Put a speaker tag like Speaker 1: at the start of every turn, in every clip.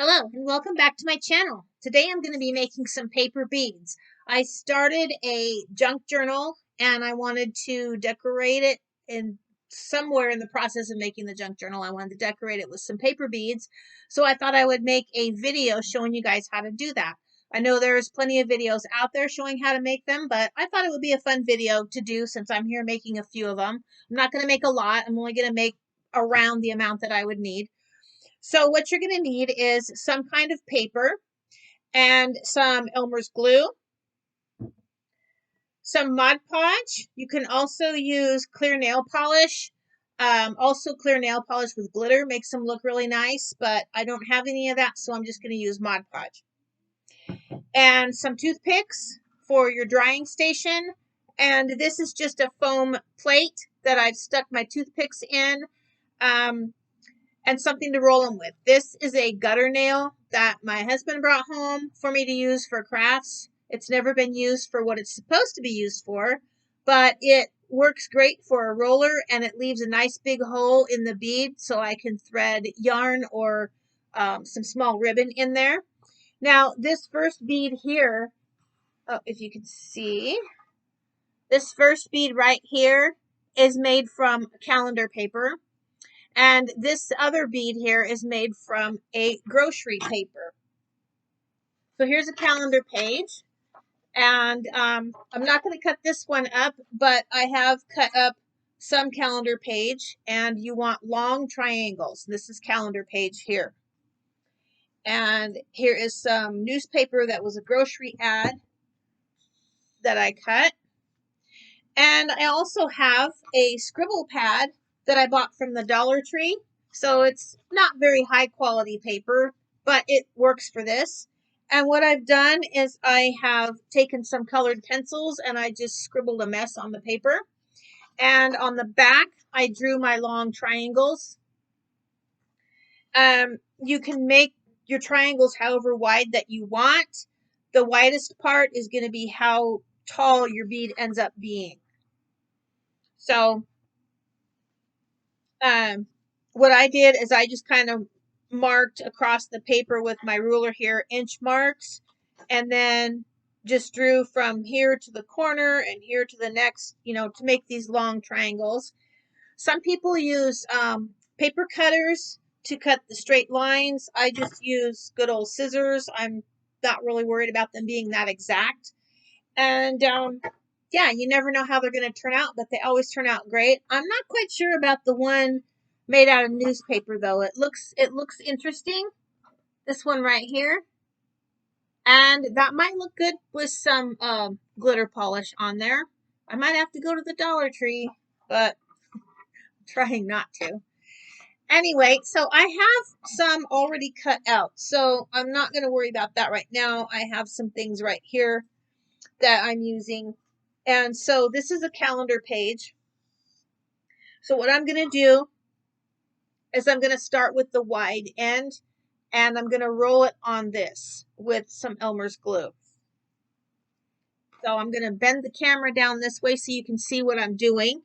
Speaker 1: Hello and welcome back to my channel. Today I'm going to be making some paper beads. I started a junk journal and I wanted to decorate it, and somewhere in the process of making the junk journal I wanted to decorate it with some paper beads. So I thought I would make a video showing you guys how to do that. I know there's plenty of videos out there showing how to make them, but I thought it would be a fun video to do since I'm here making a few of them. I'm not going to make a lot. I'm only going to make around the amount that I would need. So what you're going to need is some kind of paper and some Elmer's glue, some Mod Podge. You can also use clear nail polish. Also clear nail polish with glitter makes them look really nice, but I don't have any of that, so I'm just going to use Mod Podge. And some toothpicks for your drying station. And this is just a foam plate that I've stuck my toothpicks in. And something to roll them with. This is a gutter nail that my husband brought home for me to use for crafts. It's never been used for what it's supposed to be used for, but it works great for a roller, and it leaves a nice big hole in the bead so I can thread yarn or some small ribbon in there. Now, this first bead here, if you can see, this first bead right here is made from calendar paper. And this other bead here is made from a grocery paper. So here's a calendar page. And I'm not going to cut this one up, but I have cut up some calendar page. And you want long triangles. This is calendar page here. And here is some newspaper that was a grocery ad that I cut. And I also have a scribble pad that I bought from the Dollar Tree. So it's not very high quality paper, but it works for this. And what I've done is I have taken some colored pencils and I just scribbled a mess on the paper. And on the back, I drew my long triangles. You can make your triangles however wide that you want. The widest part is going to be how tall your bead ends up being. So what I did is I just kind of marked across the paper with my ruler here inch marks, and then just drew from here to the corner and here to the next, to make these long triangles. Some people use paper cutters to cut the straight lines. I just use good old scissors. I'm not really worried about them being that exact. And yeah, you never know how they're going to turn out, but they always turn out great. I'm not quite sure about the one made out of newspaper though. It looks interesting. This one right here. And that might look good with some glitter polish on there. I might have to go to the Dollar Tree, but I'm trying not to. Anyway, so I have some already cut out, so I'm not going to worry about that right now. I have some things right here that I'm using. And so this is a calendar page. So what I'm going to do is I'm going to start with the wide end, and I'm going to roll it on this with some Elmer's glue. So I'm going to bend the camera down this way so you can see what I'm doing.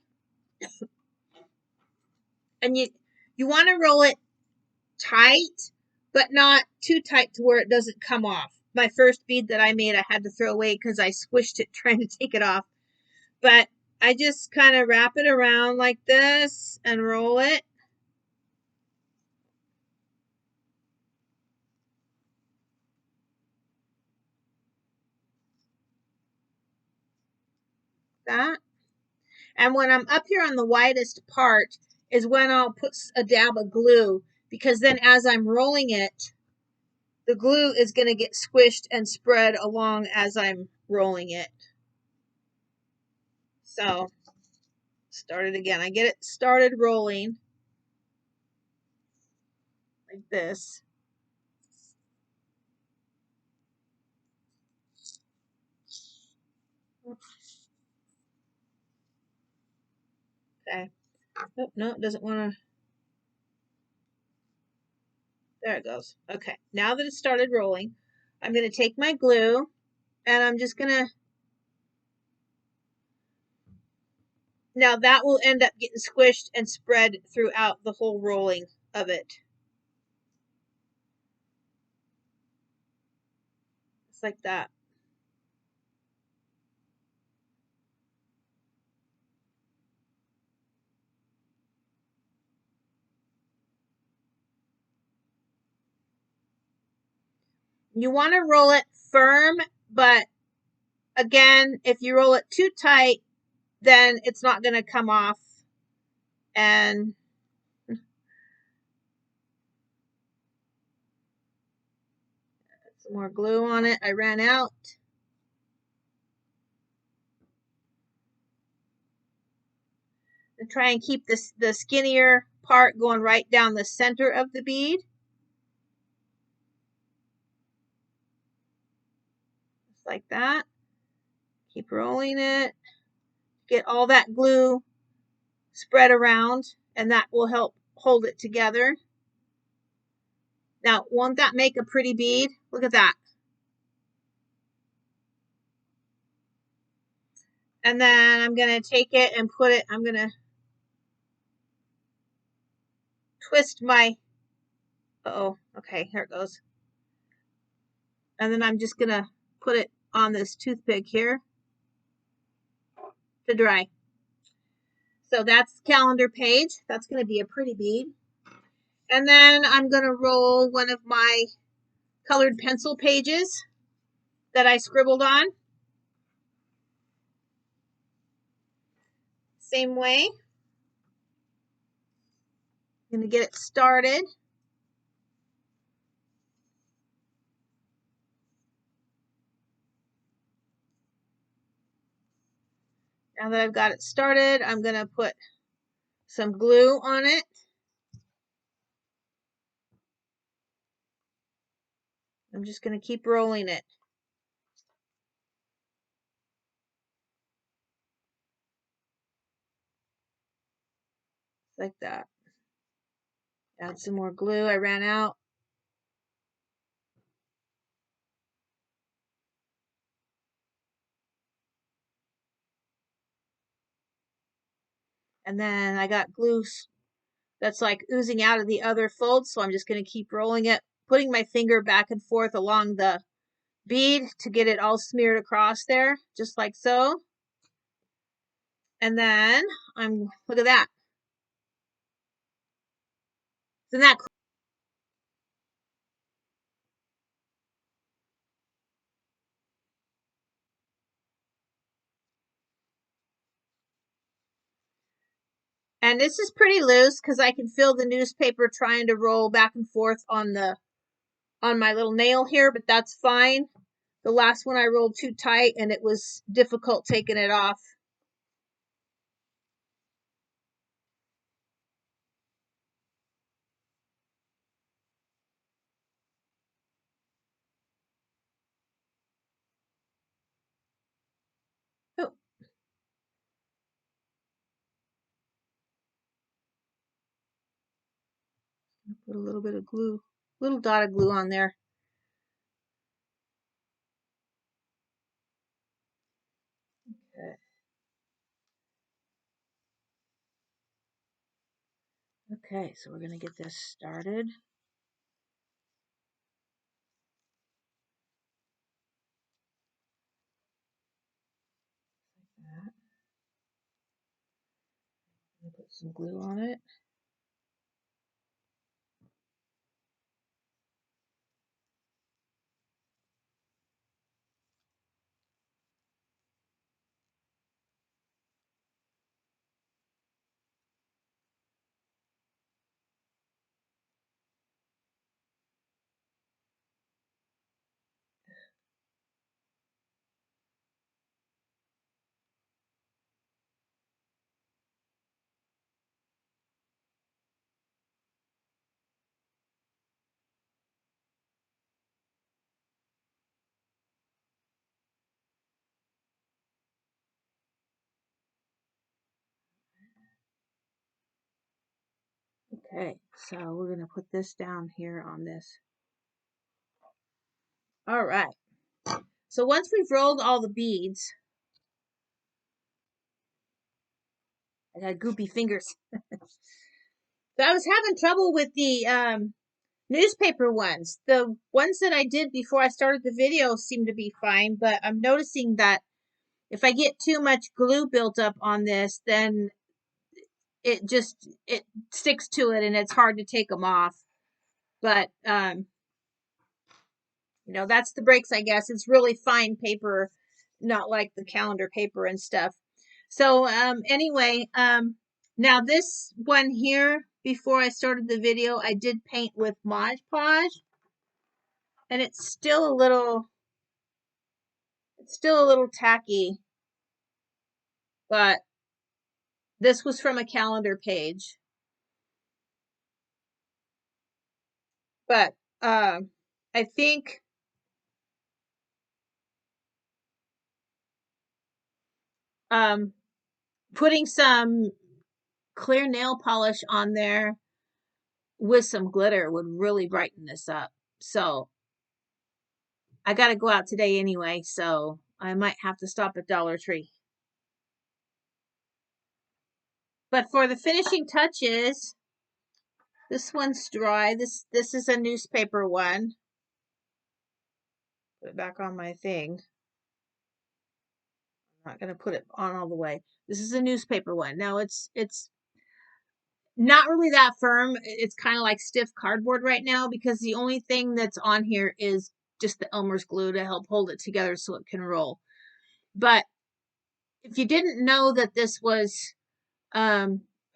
Speaker 1: And you want to roll it tight, but not too tight to where it doesn't come off. My first bead that I made, I had to throw away because I squished it trying to take it off. But I just kind of wrap it around like this and roll it. That. And when I'm up here on the widest part is when I'll put a dab of glue, because then as I'm rolling it, the glue is going to get squished and spread along as I'm rolling it. So, start it again. I get it started rolling like this. Okay. Oh, no, it doesn't want to. There it goes. Okay. Now that it started rolling, I'm going to take my glue and I'm just going to. Now that will end up getting squished and spread throughout the whole rolling of it. Just like that. You want to roll it firm, but again, if you roll it too tight, then it's not going to come off. And some more glue on it. I ran out. And try and keep this the skinnier part going right down the center of the bead. Just like that. Keep rolling it. Get all that glue spread around, and that will help hold it together. Now, won't that make a pretty bead? Look at that. And then I'm going to take it and put it, I'm going to twist my, okay, here it goes. And then I'm just going to put it on this toothpick here to dry. So that's calendar page. That's going to be a pretty bead. And then I'm going to roll one of my colored pencil pages that I scribbled on. Same way. I'm going to get it started. Now that I've got it started, I'm going to put some glue on it. I'm just going to keep rolling it. Like that. Add some more glue. I ran out. And then I got glue that's like oozing out of the other fold, so I'm just going to keep rolling it, putting my finger back and forth along the bead to get it all smeared across there, just like so. And then look at that. Isn't that cool? And this is pretty loose because I can feel the newspaper trying to roll back and forth on my little nail here, but that's fine. The last one I rolled too tight and it was difficult taking it off. Oh. Put a little bit of glue, little dot of glue on there. Okay, so we're going to get this started. Like that. Put some glue on it. Okay, so we're going to put this down here on this. All right. So once we've rolled all the beads, I got goopy fingers. So I was having trouble with the newspaper ones. The ones that I did before I started the video seem to be fine, but I'm noticing that if I get too much glue built up on this, then it sticks to it and it's hard to take them off. But that's the breaks, I guess. It's really fine paper, not like the calendar paper and stuff. So anyway, now this one here, before I started the video, I did paint with Mod Podge, and it's still a little tacky, but this was from a calendar page. But I think putting some clear nail polish on there with some glitter would really brighten this up. So I got to go out today anyway, so I might have to stop at Dollar Tree. But for the finishing touches, this one's dry. This is a newspaper one. Put it back on my thing. I'm not going to put it on all the way. This is a newspaper one. Now it's not really that firm. It's kind of like stiff cardboard right now because the only thing that's on here is just the Elmer's glue to help hold it together so it can roll. But if you didn't know that this was a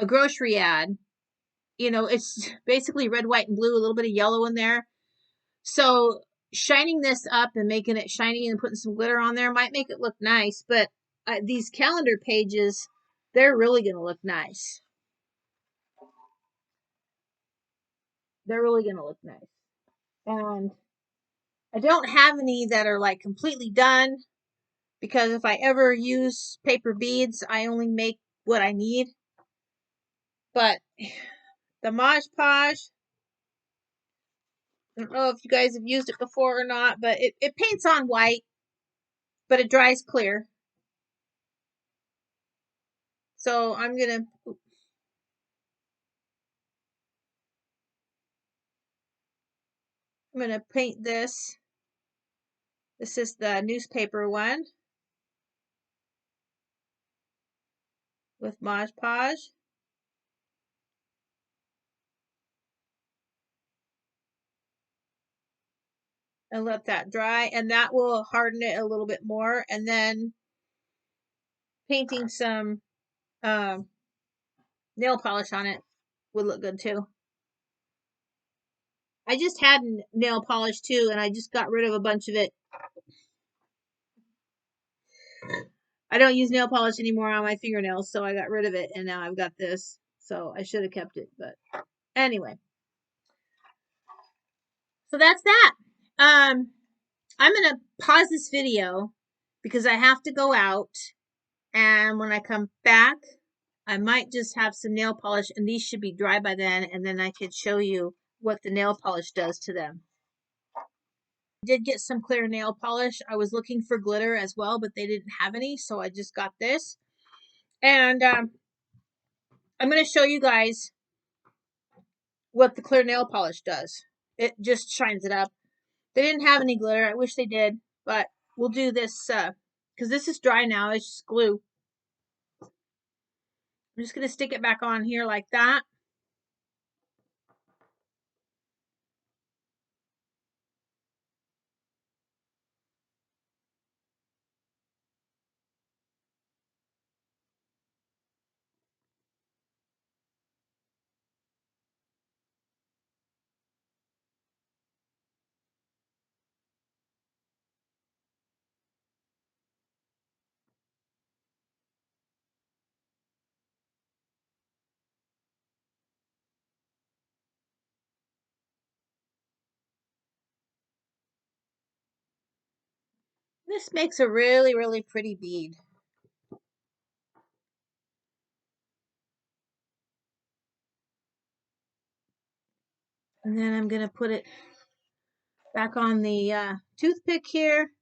Speaker 1: grocery ad, it's basically red, white, and blue, a little bit of yellow in there. So shining this up and making it shiny and putting some glitter on there might make it look nice, but these calendar pages, they're really going to look nice. They're really going to look nice. And I don't have any that are like completely done because if I ever use paper beads, I only make what I need. But the Mod Podge, I don't know if you guys have used it before or not, but it paints on white, but it dries clear. So I'm going to paint this. This is the newspaper one with Mod Podge. And let that dry, and that will harden it a little bit more. And then painting some nail polish on it would look good too. I just had nail polish too, and I just got rid of a bunch of it. I don't use nail polish anymore on my fingernails, so I got rid of it, and now I've got this. So I should have kept it, but anyway. So that's that. I'm gonna pause this video because I have to go out, and when I come back, I might just have some nail polish, and these should be dry by then, and then I could show you what the nail polish does to them. I did get some clear nail polish. I was looking for glitter as well, but they didn't have any, so I just got this. And I'm going to show you guys what the clear nail polish does. It just shines it up. They didn't have any glitter. I wish they did, but we'll do this because this is dry now. It's just glue. I'm just going to stick it back on here like that. This makes a really, really pretty bead. And then I'm going to put it back on the toothpick here.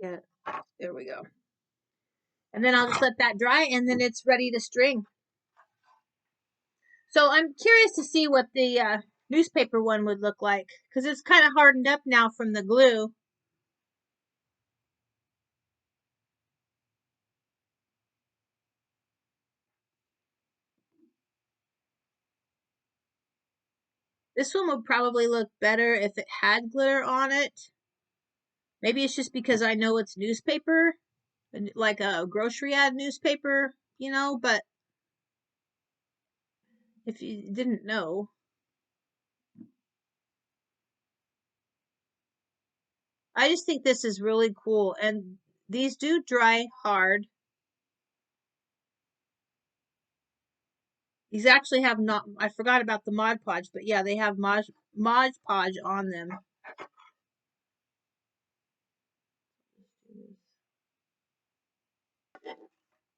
Speaker 1: Yeah, there we go. And then I'll just let that dry, and then it's ready to string. So I'm curious to see what the newspaper one would look like, because it's kind of hardened up now from the glue. This one would probably look better if it had glitter on it. Maybe it's just because I know it's newspaper, like a grocery ad newspaper, you know, but if you didn't know. I just think this is really cool, and these do dry hard. These actually have not, I forgot about the Mod Podge, but yeah, they have Mod Podge on them.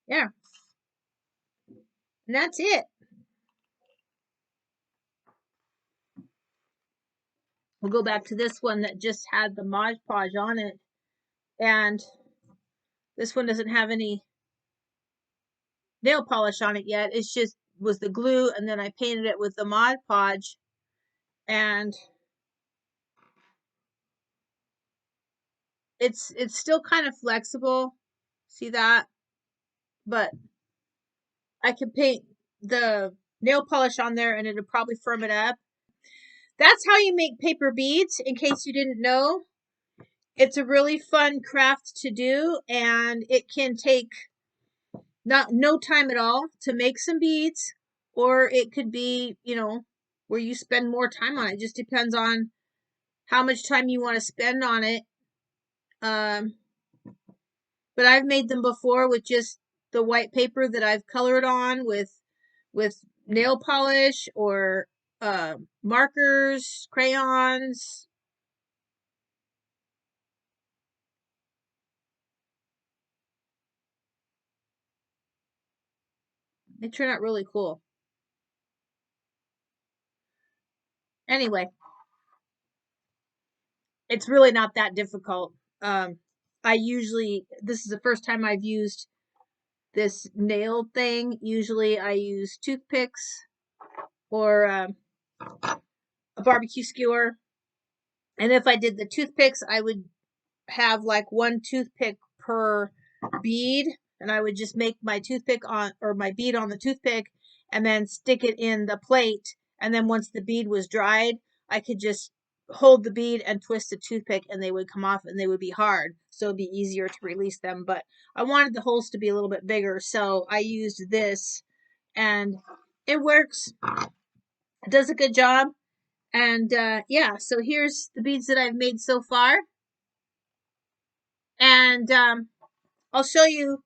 Speaker 1: Yeah. And that's it. We'll go back to this one that just had the Mod Podge on it. And this one doesn't have any nail polish on it yet. It's just was the glue, and then I painted it with the Mod Podge. And it's still kind of flexible. See that? But I could paint the nail polish on there and it'll probably firm it up. That's how you make paper beads, in case you didn't know. It's a really fun craft to do, and it can take no time at all to make some beads, or it could be, you know, where you spend more time on it. It just depends on how much time you want to spend on it. But I've made them before with just the white paper that I've colored on with nail polish or markers, crayons. They turn out really cool. Anyway, it's really not that difficult. This is the first time I've used this nail thing. Usually I use toothpicks or a barbecue skewer. And if I did the toothpicks, I would have like one toothpick per bead, and I would just make my toothpick on, or my bead on the toothpick, and then stick it in the plate. And then once the bead was dried, I could just hold the bead and twist the toothpick, and they would come off, and they would be hard, so it'd be easier to release them. But I wanted the holes to be a little bit bigger, so I used this, and it works. It does a good job. And yeah, so here's the beads that I've made so far. And I'll show you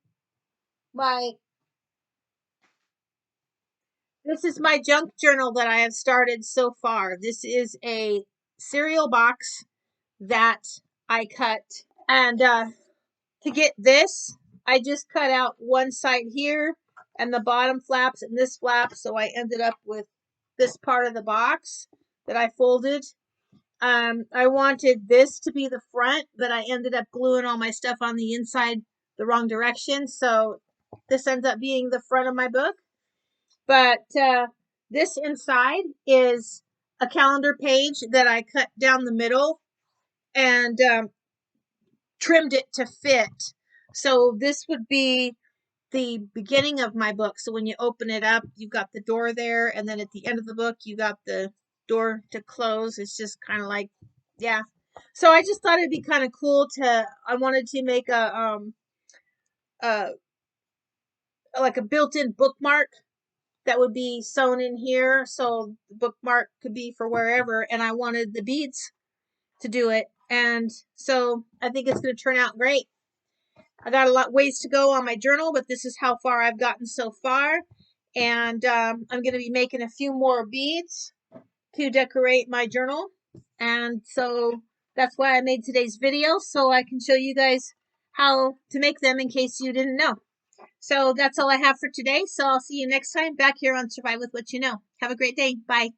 Speaker 1: this is my junk journal that I have started so far. This is a cereal box that I cut. And to get this, I just cut out one side here and the bottom flaps and this flap. So I ended up with this part of the box that I folded. I wanted this to be the front, but I ended up gluing all my stuff on the inside the wrong direction. So this ends up being the front of my book. But this inside is a calendar page that I cut down the middle and trimmed it to fit. So this would be the beginning of my book. So when you open it up, you've got the door there, and then at the end of the book, you got the door to close. It's just kind of like, yeah. So I just thought it'd be kind of cool I wanted to make like a built-in bookmark that would be sewn in here, so the bookmark could be for wherever, and I wanted the beads to do it. And so I think it's going to turn out great. I got a lot ways to go on my journal, but this is how far I've gotten so far. And I'm going to be making a few more beads to decorate my journal. And so that's why I made today's video, so I can show you guys how to make them in case you didn't know. So that's all I have for today. So I'll see you next time back here on Survive with What You Know. Have a great day. Bye.